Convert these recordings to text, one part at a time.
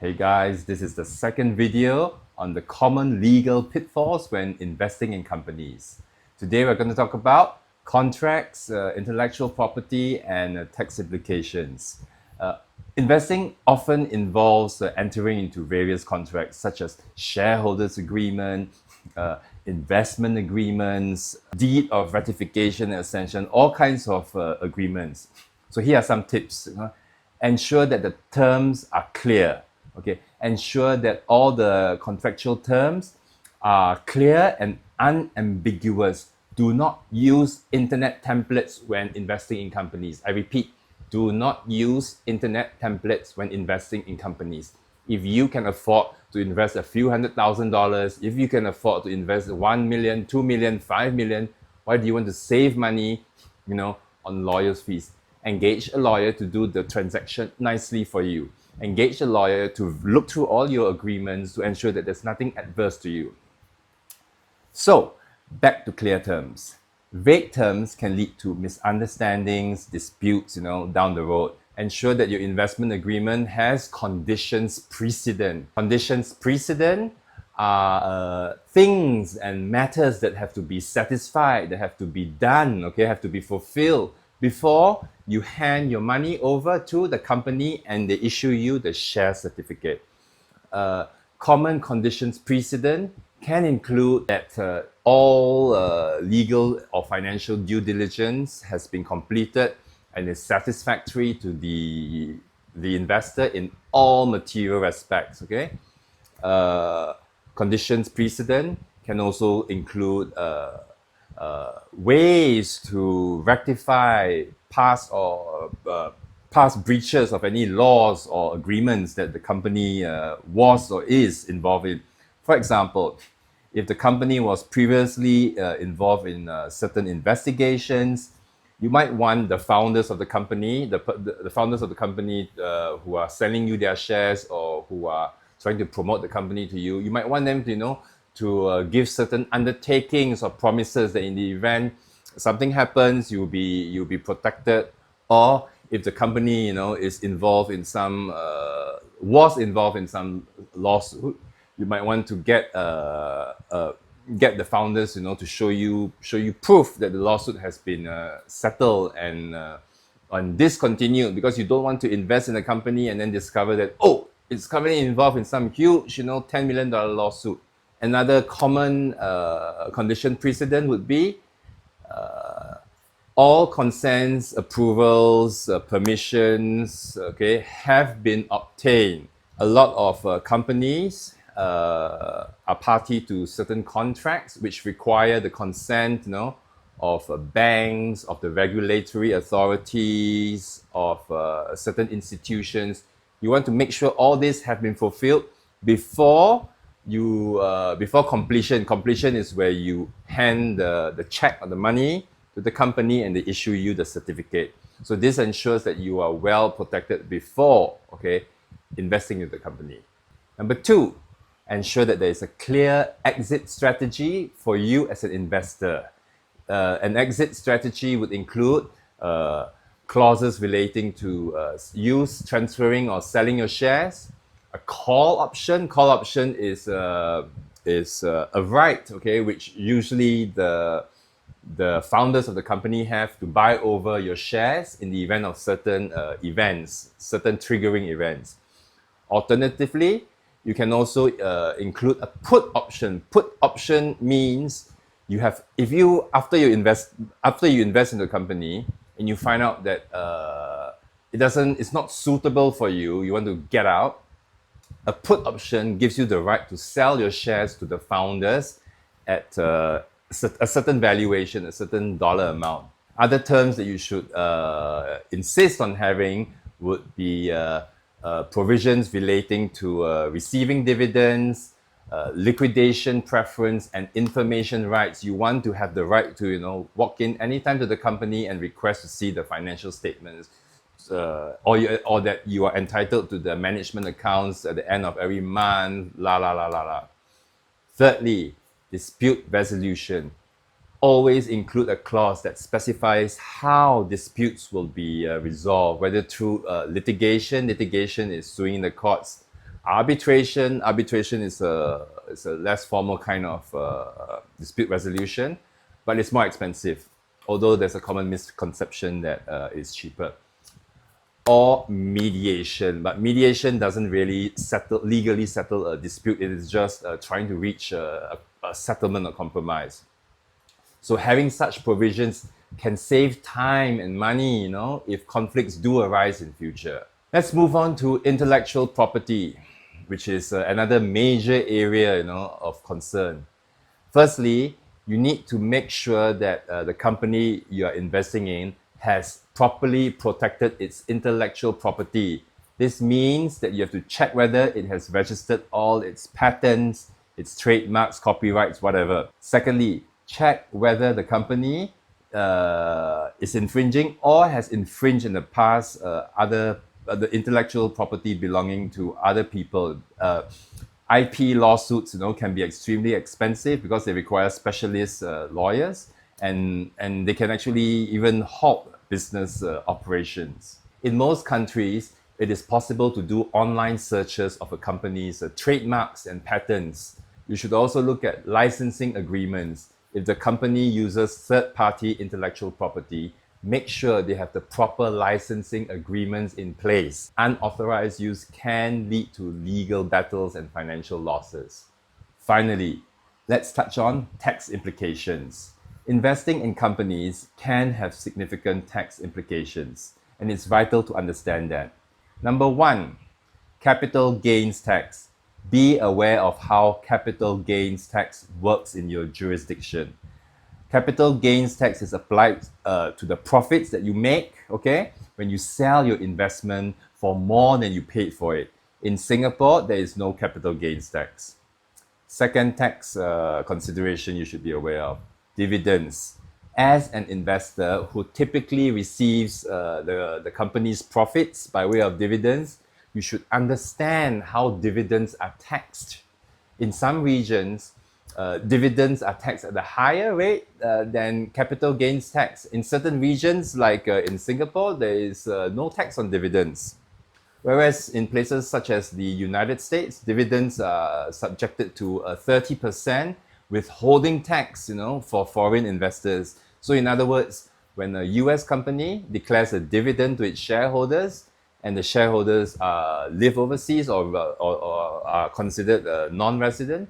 Hey guys, this is the second video on the common legal pitfalls when investing in companies. Today we're going to talk about contracts, intellectual property, and tax implications. Investing often involves entering into various contracts such as shareholders agreement, investment agreements, deed of ratification and ascension, all kinds of agreements. So here are some tips. Ensure that the terms are clear. Okay, ensure that all the contractual terms are clear and unambiguous. Do not use internet templates when investing in companies. I repeat, do not use internet templates when investing in companies. If you can afford to invest a few $100,000, if you can afford to invest 1 million, 2 million, 5 million, why do you want to save money, on lawyers' fees? Engage a lawyer to do the transaction nicely for you. Engage a lawyer to look through all your agreements to ensure that there's nothing adverse to you. So, back to clear terms. Vague terms can lead to misunderstandings, disputes, down the road. Ensure that your investment agreement has conditions precedent. Conditions precedent are things and matters that have to be satisfied, that have to be done, have to be fulfilled before you hand your money over to the company and they issue you the share certificate. Common conditions precedent can include that all legal or financial due diligence has been completed and is satisfactory to the investor in all material respects. Conditions precedent can also include ways to rectify past breaches of any laws or agreements that the company was or is involved in. For example, if the company was previously involved in certain investigations, you might want the founders of the company, the founders of the company who are selling you their shares or who are trying to promote the company to you, you might want them to give certain undertakings or promises that in the event something happens, you'll be protected. Or if the company was involved in some lawsuit, you might want to get the founders to show you proof that the lawsuit has been settled and discontinued, because you don't want to invest in a company and then discover that it's currently involved in some huge $10 million lawsuit. Another common condition precedent would be all consents, approvals, permissions, have been obtained. A lot of companies are party to certain contracts which require the consent, of banks, of the regulatory authorities, of certain institutions. You want to make sure all this have been fulfilled before completion. Completion is where you hand the check or the money to the company and they issue you the certificate. So this ensures that you are well protected before investing in the company. Number two, ensure that there is a clear exit strategy for you as an investor. An exit strategy would include clauses relating to transferring or selling your shares. A call option. Call option is a right, which usually the founders of the company have to buy over your shares in the event of certain events, certain triggering events. Alternatively, you can also include a put option. Put option means after you invest in the company and you find out that it's not suitable for you, you want to get out. A put option gives you the right to sell your shares to the founders at a certain valuation, a certain dollar amount. Other terms that you should insist on having would be provisions relating to receiving dividends, liquidation preference, and information rights. You want to have the right to walk in anytime to the company and request to see the financial statements, or that you are entitled to the management accounts at the end of every month. Thirdly, dispute resolution. Always include a clause that specifies how disputes will be resolved, whether through litigation. Litigation is suing the courts Arbitration is a less formal kind of dispute resolution, but it's more expensive, although there's a common misconception that it's cheaper. Or mediation, but mediation doesn't really legally settle a dispute. It is just trying to reach a settlement or compromise. So having such provisions can save time and money, if conflicts do arise in future. Let's move on to intellectual property, which is another major area, of concern. Firstly, you need to make sure that the company you are investing in has properly protected its intellectual property. This means that you have to check whether it has registered all its patents, its trademarks, copyrights, whatever. Secondly, check whether the company is infringing or has infringed in the past the intellectual property belonging to other people. IP lawsuits, can be extremely expensive because they require specialist lawyers, and they can actually even halt business operations. In most countries, it is possible to do online searches of a company's trademarks and patents. You should also look at licensing agreements. If the company uses third-party intellectual property, make sure they have the proper licensing agreements in place. Unauthorized use can lead to legal battles and financial losses. Finally, let's touch on tax implications. Investing in companies can have significant tax implications, and it's vital to understand that. Number one, capital gains tax. Be aware of how capital gains tax works in your jurisdiction. Capital gains tax is applied to the profits that you make, when you sell your investment for more than you paid for it. In Singapore, there is no capital gains tax. Second tax consideration you should be aware of, dividends. As an investor who typically receives the company's profits by way of dividends, you should understand how dividends are taxed. In some regions, dividends are taxed at a higher rate than capital gains tax. In certain regions, like in Singapore, there is no tax on dividends. Whereas in places such as the United States, dividends are subjected to a 30% withholding tax, for foreign investors. So in other words, when a US company declares a dividend to its shareholders, and the shareholders live overseas or are considered non-resident,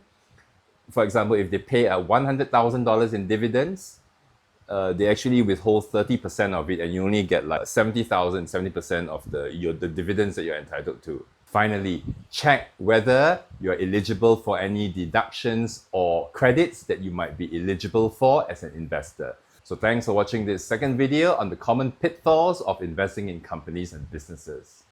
for example, if they pay $100,000 in dividends, they actually withhold 30% of it, and you only get like 70% of the dividends that you're entitled to. Finally, check whether you're eligible for any deductions or credits that you might be eligible for as an investor. So thanks for watching this second video on the common pitfalls of investing in companies and businesses.